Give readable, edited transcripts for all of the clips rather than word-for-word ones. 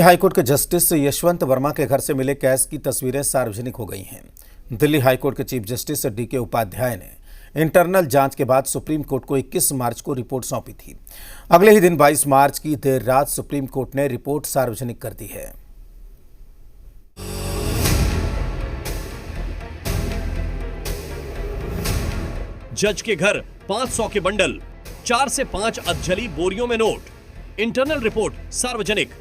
High court के justice Yashwant Verma के घर से मिले कैश की तस्वीरें सार्वजनिक हो गई हैं। दिल्ली हाईकोर्ट के चीफ जस्टिस डीके उपाध्याय ने इंटरनल जांच के बाद सुप्रीम कोर्ट को 21 मार्च को रिपोर्ट सौंपी थी। अगले ही दिन 22 मार्च की देर रात सुप्रीम कोर्ट ने रिपोर्ट सार्वजनिक कर दी है। जज के घर 500 के बंडल, 4 से 5 अधजली बोरियों में नोट, इंटरनल रिपोर्ट सार्वजनिक।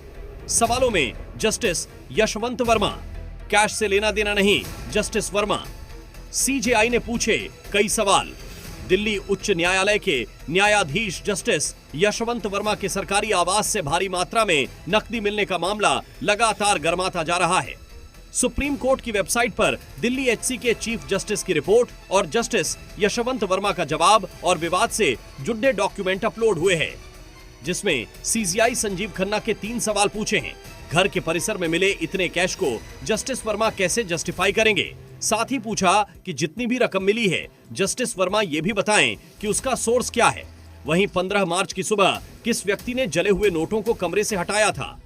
सवालों में जस्टिस यशवंत वर्मा, कैश से लेना देना नहीं जस्टिस वर्मा। सीजेआई ने पूछे कई सवाल। दिल्ली उच्च न्यायालय के न्यायाधीश जस्टिस यशवंत वर्मा के सरकारी आवास से भारी मात्रा में नकदी मिलने का मामला लगातार गर्माता जा रहा है। सुप्रीम कोर्ट की वेबसाइट पर दिल्ली एचसी के चीफ जस्टिस की रिपोर्ट और जस्टिस यशवंत वर्मा का जवाब और विवाद से जुड़े डॉक्यूमेंट अपलोड हुए हैं, जिसमें सीजीआई संजीव खन्ना के 3 सवाल पूछे हैं। घर के परिसर में मिले इतने कैश को जस्टिस वर्मा कैसे जस्टिफाई करेंगे। साथ ही पूछा कि जितनी भी रकम मिली है जस्टिस वर्मा ये भी बताएं कि उसका सोर्स क्या है। वहीं 15 मार्च की सुबह किस व्यक्ति ने जले हुए नोटों को कमरे से हटाया था।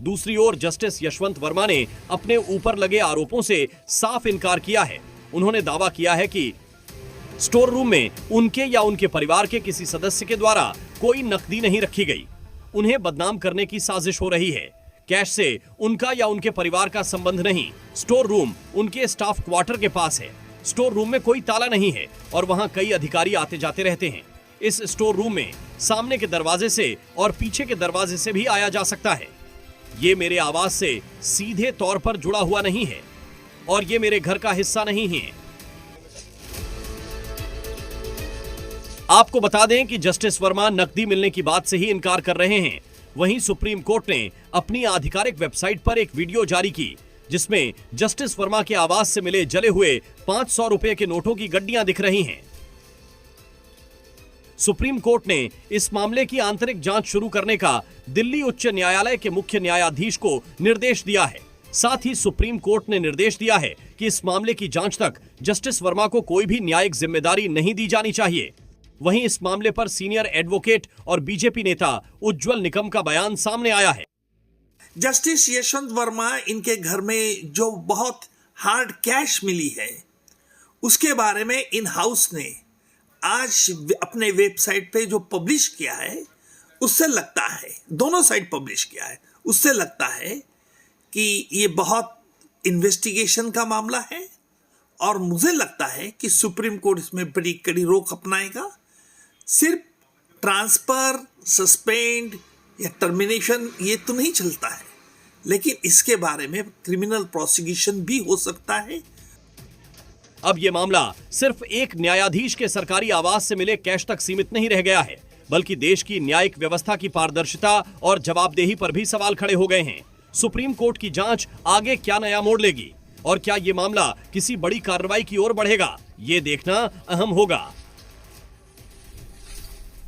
दूसरी ओर जस्टिस यशवंत वर्मा ने अपने ऊपर लगे आरोपों से साफ इनकार किया है। उन्होंने दावा किया है कि स्टोर रूम में उनके या उनके परिवार के किसी सदस्य के द्वारा कोई नकदी नहीं रखी गई। उन्हें बदनाम करने की साजिश हो रही है। कैश से उनका या उनके परिवार का संबंध नहीं। स्टोर रूम उनके स्टाफ क्वार्टर के पास है। स्टोर रूम में कोई ताला नहीं है और वहां कई अधिकारी आते जाते रहते हैं। इस स्टोर रूम में सामने के दरवाजे से और पीछे के दरवाजे से भी आया जा सकता है। ये मेरे आवास से सीधे तौर पर जुड़ा हुआ नहीं है और ये मेरे घर का हिस्सा नहीं है। आपको बता दें कि जस्टिस वर्मा नकदी मिलने की बात से ही इनकार कर रहे हैं। वहीं सुप्रीम कोर्ट ने अपनी आधिकारिक वेबसाइट पर एक वीडियो जारी की, जिसमें जस्टिस वर्मा के आवास से मिले जले हुए 500 रुपए के नोटों की गड्डियां दिख रही हैं। सुप्रीम कोर्ट ने इस मामले की आंतरिक जांच शुरू करने का दिल्ली उच्च न्यायालय के मुख्य न्यायाधीश को निर्देश दिया है। साथ ही सुप्रीम कोर्ट ने निर्देश दिया है कि इस मामले की जांच तक जस्टिस वर्मा को कोई भी न्यायिक जिम्मेदारी नहीं दी जानी चाहिए। वहीं इस मामले पर सीनियर एडवोकेट और बीजेपी नेता उज्जवल निकम का बयान सामने आया है। जस्टिस यशवंत वर्मा, इनके घर में जो बहुत हार्ड कैश मिली है उसके बारे में इन हाउस ने आज अपने वेबसाइट पे जो पब्लिश किया है, उससे लगता है, दोनों साइड पब्लिश किया है, उससे लगता है कि ये बहुत इन्वेस्टिगेशन का मामला है और मुझे लगता है कि सुप्रीम कोर्ट इसमें बड़ी कड़ी रोक अपनाएगा। सिर्फ ट्रांसफर, सस्पेंड या टर्मिनेशन ये तो नहीं चलता है, लेकिन इसके बारे में क्रिमिनल प्रोसिक्यूशन भी हो सकता है। अब ये मामला सिर्फ एक न्यायाधीश के सरकारी आवास से मिले कैश तक सीमित नहीं रह गया है, बल्कि देश की न्यायिक व्यवस्था की पारदर्शिता और जवाबदेही पर भी सवाल खड़े हो गए हैं। सुप्रीम कोर्ट की जांच आगे क्या नया मोड़ लेगी और क्या ये मामला किसी बड़ी कार्रवाई की ओर बढ़ेगा, ये देखना अहम होगा।